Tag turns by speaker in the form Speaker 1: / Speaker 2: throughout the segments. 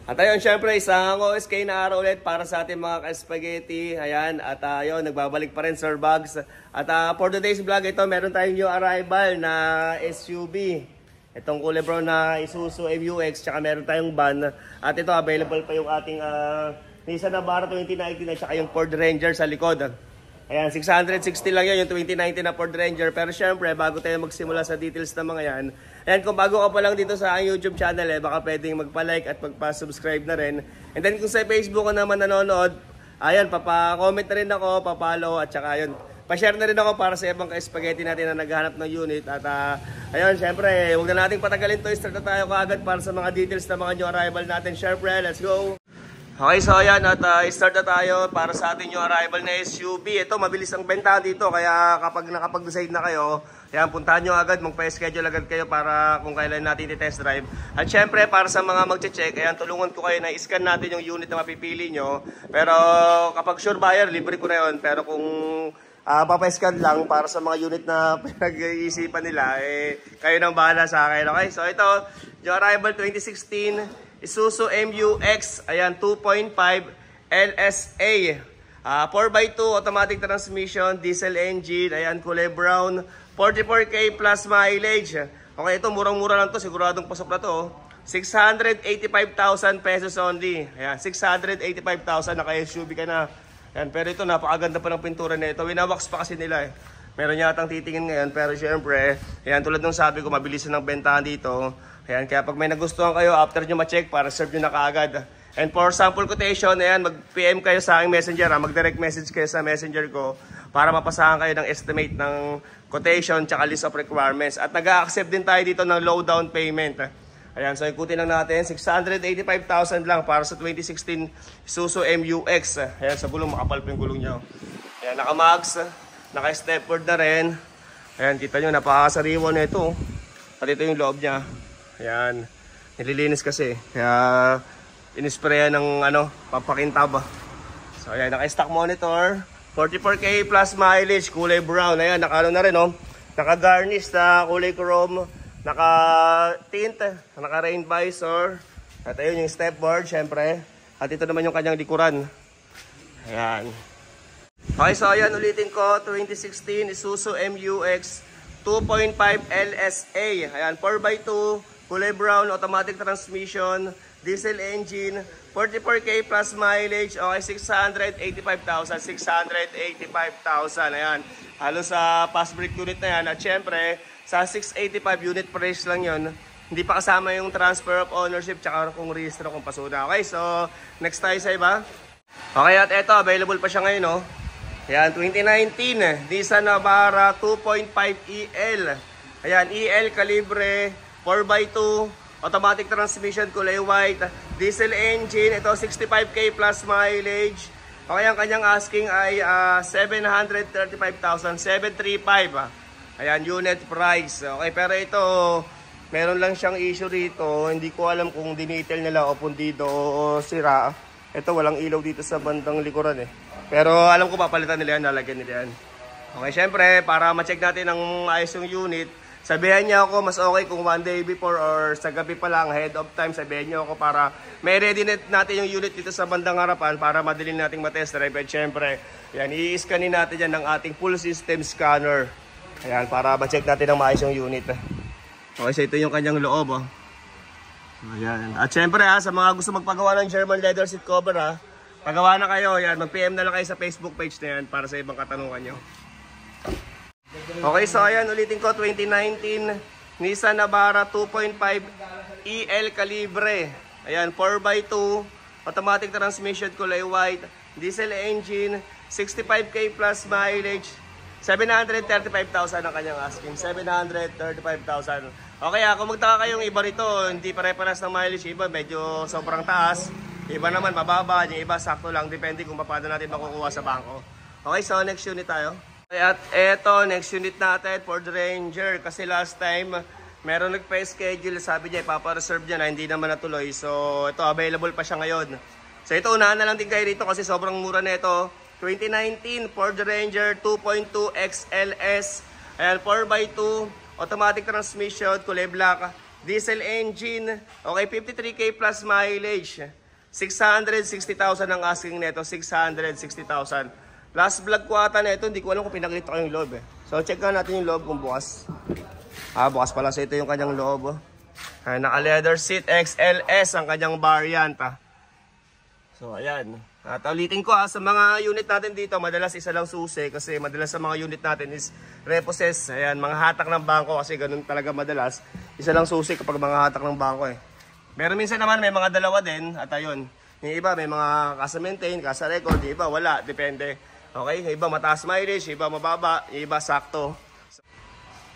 Speaker 1: At ayun, syempre, isang OSK na araw ulit para sa ating mga ka-spaghetti. Ayan, at ayun, nagbabalik pa rin Sir Bugs. At for today's vlog, ito, meron tayong new arrival na SUV. Itong kulay brown na Isuzu MU-X, tsaka meron tayong van. At ito, available pa yung ating Nissan Navara 2019 at tsaka yung Ford Ranger sa likod. Ayan, 660 lang yun, yung 2019 na Ford Ranger. Pero syempre, bago tayo magsimula sa details ng mga yan, ayan, kung bago ka pa lang dito sa aking YouTube channel, baka pwedeng magpa-like at magpa-subscribe na rin. And then kung sa Facebook ka naman nanonood, ayan, papa-comment na rin ako, pa-follow, at saka yun, pa-share na rin ako para sa ibang ka-spaghetti natin na naghahanap ng unit. At ayun, syempre, huwag na nating patagalin to, start na tayo kaagad para sa mga details ng mga new arrival natin. Syempre, let's go! Okay, so ayan, at start na tayo para sa ating yung arrival na SUV. Ito, mabilis ang benta dito, kaya kapag nakapag-decide na kayo, ayan, puntahan nyo agad, magpa-schedule agad kayo para kung kailan natin i-test drive. At syempre, para sa mga mag-check, ayan, tulungan ko kayo na i-scan natin yung unit na mapipili nyo. Pero kapag sure buyer, libre ko na yun. Pero kung papa-scan lang para sa mga unit na pinag-iisipan nila, kayo nang bahala sa akin. Okay, so ito, yung arrival 2016, Isuzu MU-X, ayan, 2.5 LSA, 4x2 automatic transmission, diesel engine, ayan, kulay brown, 44K plus mileage. Okay, ito murang-mura lang to, siguradong pasok na to. 685,000 pesos only. Ayan, 685,000, naka-SUV ka na. Ayan, pero ito, napakaganda pa ng pintura na ito. Winawax pa kasi nila Meron yatang titingin ngayon, pero syempre, ayan, tulad ng sabi ko, mabilis na ng bentahan dito. Ayan, kaya pag may nagustuhan kayo, after nyo ma-check, para serve nyo na kaagad. And for sample quotation, ayan, mag-PM kayo sa aking messenger, mag-direct message kayo sa messenger ko para mapasahan kayo ng estimate ng quotation tsaka list of requirements. At nag-a-accept din tayo dito ng low down payment. Ayan, so ikutin lang natin, 685,000 lang para sa 2016 Isuzu MU-X. Ayan, sa gulong, makapal pa yung gulong nyo. Ayan, naka-mags, naka-stepboard na rin. Ayan, kita nyo, napakasariwa na ito. At ito yung loob niya. Ayan, nililinis kasi. Kaya, inisprayan ng pampakintab. So, ayan, naka-stock monitor. 44K plus mileage, kulay brown. Ayan, naka-ano na rin, naka-garnish na kulay chrome. Naka-tint, naka-rain visor. At ayun yung stepboard, syempre. At ito naman yung kanyang likuran. Ayan. Okay, so ayan, ulitin ko. 2016 Isuzu MU-X 2.5 LSA. Ayan, 4x2. Kulay brown, automatic transmission, diesel engine, 44K plus mileage, okay, 685,000, 685,000, ayan. Halos sa fast brake unit na yan. At syempre, sa 685 unit price lang yon. Hindi pa kasama yung transfer of ownership tsaka kung rehistro kung pasuna. Okay, so next tayo sa iba. Okay, at eto, available pa siya ngayon, Ayan, 2019, Nissan Navara 2.5 EL. Ayan, EL kalibre, 4x2, automatic transmission, kulay white, diesel engine, ito 65K plus mileage. Okay, ang kanyang asking ay 735,000, 735. Ayan, unit price. Okay, pero ito, meron lang siyang issue rito. Hindi ko alam kung dinitel nila o pundido o sira. Ito, walang ilaw dito sa bandang likuran Pero alam ko papalitan nila yan, nalagyan nila yan. Okay, syempre, para ma-check natin ang ayos yung unit, sabihan niya ako, mas okay kung one day before or sa gabi pa lang, ahead of time, sabihan niyo ako para may ready natin yung unit dito sa bandang harapan para madali nating matest drive. At syempre, yan, i-scanin natin yan ng ating full system scanner. Ayan, para ma-check natin ang maayos yung unit. Okay, so ito yung kanyang loob. Ayan. At syempre sa mga gusto magpagawa ng German leather seat cover pagawa na kayo. Ayan, mag-PM na lang kayo sa Facebook page na yan para sa ibang katanungan nyo. Okay, so ayan, ulitin ko, 2019 Nissan Navara 2.5 EL kalibre. Ayan, 4x2, automatic transmission, kulay white, diesel engine, 65K plus mileage, 735,000 ang kanyang asking, 735,000. Okay, kung magtaka kayong iba rito, hindi pare-paras ng mileage, iba medyo sobrang taas, iba naman mababa, yung iba sakto lang, depende kung paano natin makukuha sa bangko. Okay, so next unit tayo. At eto, next unit natin, Ford Ranger. Kasi last time, meron nagpa-schedule, sabi niya, ipapa-reserve niya na hindi naman natuloy. So, ito, available pa siya ngayon. So, ito, unahan na lang din kayo rito kasi sobrang mura na ito. 2019 Ford Ranger 2.2 XLS. Ayan, 4x2, automatic transmission, kulay black. diesel engine, okay, 53K plus mileage. 660,000 ang asking nito, 660,000. Last vlog ko ata na ito, hindi ko alam kung pinakita ko yung loob eh. So check nga natin yung loob kung bukas. Bukas pala. So ito yung kanyang loob. Naka leather seat, XLS ang kanyang variant. So ayan. At ulitin ko sa mga unit natin dito, madalas isa lang susi kasi madalas sa mga unit natin is repossess. Ayan, mga hatak ng bangko kasi ganun talaga madalas. Isa lang susi kapag mga hatak ng bangko eh. Pero minsan naman may mga dalawa din at ayun. Yung iba may mga kasa maintain, kasa record, yung iba wala, depende. Okay, yung iba mataas mileage, yung iba mababa, yung iba sakto.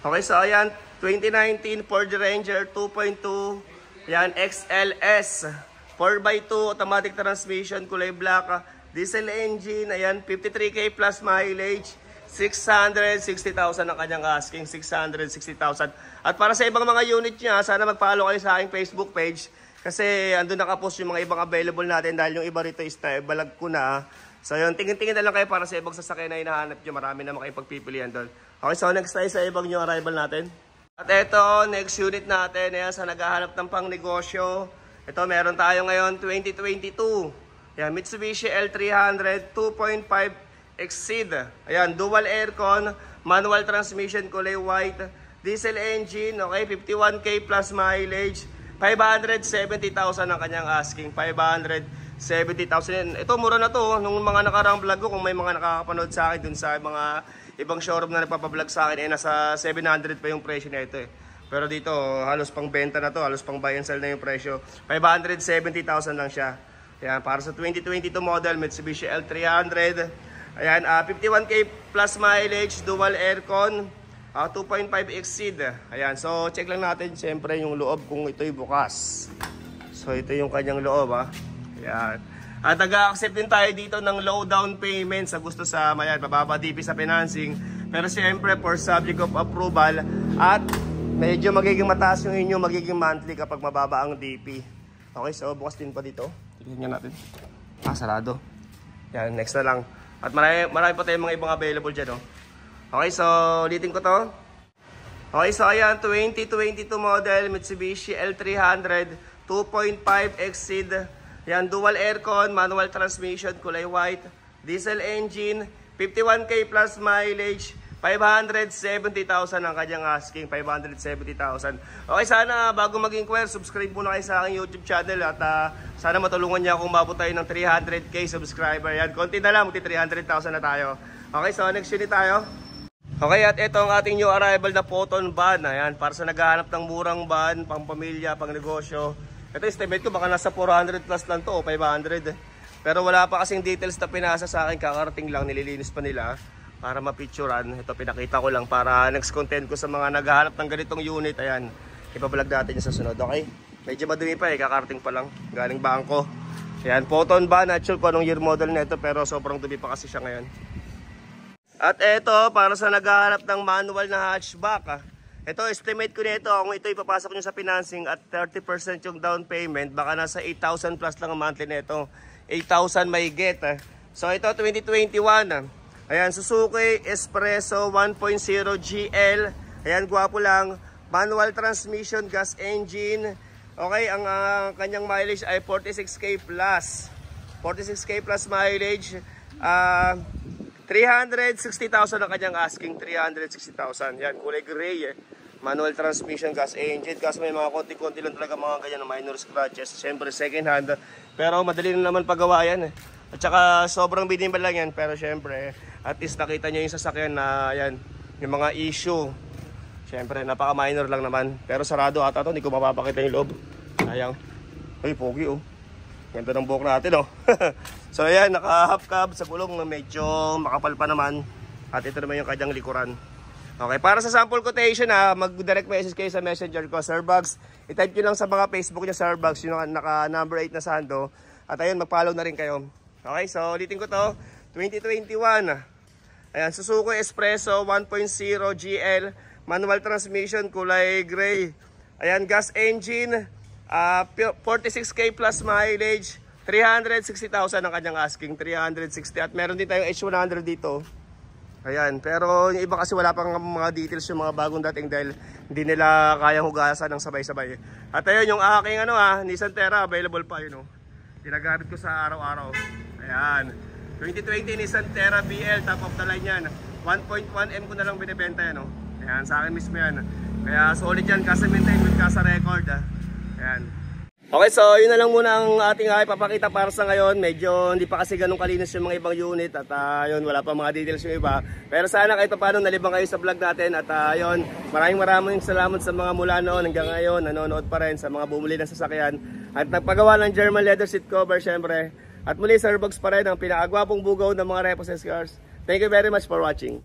Speaker 1: Okay, so ayan, 2019 Ford Ranger 2.2, ayan, XLS. 4x2 automatic transmission, kulay black, diesel engine, ayan, 53K plus mileage, 660,000 ang kanyang asking, 660,000. At para sa ibang mga unit niya, sana mag-follow kayo sa aking Facebook page kasi andun nakapost yung mga ibang available natin dahil yung iba rito is balag ko na. So yun, tingin-tingin na lang kayo para sa ibang sasakyan na hinahanap nyo, marami naman kayong pagpipilian doon. Okay, so next tayo sa ibang new arrival natin. At eto, next unit natin, ayan, sa naghahanap ng pang negosyo. Ito, meron tayo ngayon, 2022. Ayan, Mitsubishi L300 2.5 Exceed. Ayan, dual aircon, manual transmission, kulay white, diesel engine, okay, 51K plus mileage, 570,000 ang kanyang asking, 570,000. Ito, mura na to. Nung mga nakarang vlog ko, kung may mga nakakapanood sa akin dun sa mga ibang showroom na nagpapablog sa akin, nasa 700 pa yung presyo na ito eh. Pero dito, halos pang benta na to, halos pang buy and sell na yung presyo. 570,000 lang siya. Ayan, para sa 2022 model, Mitsubishi L300. Ayan, 51K plus mileage, dual aircon, 2.5 Exceed. Ayan, so check lang natin siyempre yung loob kung ito'y bukas. So ito yung kanyang loob Ayan. At nag-accept din tayo dito ng low down payment sa gusto sa mayan, mababa DP sa financing. Pero siyempre for subject of approval at medyo magiging mataas yung inyo, magiging monthly kapag mababa ang DP. Okay, so bukas din pa dito. Tignan natin. Sarado. Yan, next na lang. At marami pa tayong mga ibang available dyan, Okay, so ulitin ko to. Okay, so ayan, 2022 model, Mitsubishi L300, 2.5 Exceed. Yan, dual aircon, manual transmission, kulay white, diesel engine, 51K plus mileage, 570,000 ang kanyang asking, 570,000. Okay, sana bago mag-inquire, subscribe muna kayo sa aking YouTube channel at sana matulungan niya akong mabot tayo ng 300K subscriber. Yan, konti na lang, magti 300,000 na tayo. Okay, so next unit tayo. Okay, at ito ang ating new arrival na Photon van. Ayan, para sa naghahanap ng murang van, pang pamilya, pang negosyo. Ito, estimate ko baka nasa 400 plus lang to o 500. Pero wala pa kasing details na pinasa sa akin, kakarating lang, nililinis pa nila para mapicturan. Ito pinakita ko lang para next content ko sa mga naghahanap ng ganitong unit. Ayan, ipablog natin sa sunod. Okay, medyo madumi pa kakarating pa lang, galing bangko. Ayan, Photon van, not sure kung anong year model nito pero sobrang dumi pa kasi siya ngayon. At ito, para sa naghahanap ng manual na hatchback. Ito, estimate ko nito, kung ito ipapasok nyo sa financing at 30% yung down payment, baka nasa 8,000 plus lang ang monthly nito. 8,000 may get. So ito, 2021. Ayan, Suzuki Espresso 1.0 GL. Ayan, gwapo lang. Manual transmission, gas engine. Okay, ang kanyang mileage ay 46K plus. 46K plus mileage. 360,000 ang kanyang asking, 360,000. Yan, kulay gray Manual transmission, gas engine. Kasi may mga konti-konti lang talaga mga ganyan na minor scratches. Siyempre second hand. Pero madali na naman pagawa yan At saka sobrang minimal lang yan. Pero siyempre, at least nakita nyo yung sasakyan na yan, yung mga issue. Siyempre, napaka-minor lang naman. Pero sarado ata to, hindi ko mapapakita yung loob. Sayang. Uy, pogi Ganda ng buhok natin So ayan, naka-half cab sa gulong na medyo makapal pa naman. At ito naman yung kanyang likuran. Okay, para sa sample quotation mag-direct message kayo sa messenger ko, Sir Bugs. I-type nyo lang sa mga Facebook niya, Sir Bugs, yung naka number 8 na sando. At ayun, mag-follow na rin kayo. Okay, so ulitin ko to, 2021. Ayan, Suzuki Espresso 1.0 GL, manual transmission, kulay gray. Ayan, gas engine, 46K plus mileage, 360,000 ang kanyang asking, 360. At meron din tayong H100 dito. Ayan, pero yung iba kasi wala pang mga details yung mga bagong dating dahil hindi nila kayang hugasan ng sabay-sabay. At ayun yung aking Nissan Terra, available pa yun. Ginagamit ko sa araw-araw. Ayan, 2020 Nissan Terra BL, top of the line yan. 1.1M ko na lang binibenta yan. Ayan, sa akin mismo yan. Kaya solid yan, kasi maintain with casa record. Ayan. Okay, so yun na lang muna ang ating ipapakita para sa ngayon. Medyo hindi pa kasi ganun kalinis yung mga ibang unit at yun, wala pa mga details yung iba. Pero sana kahit paano nalibang kayo sa vlog natin at yun, maraming salamat sa mga mula noon hanggang ngayon, nanonood pa rin sa mga bumili ng sasakyan at nagpagawa ng German leather seat cover syempre. At muli, Sir Bogs pa rin ang pinakagwapong bugaw ng mga repossessed cars. Thank you very much for watching.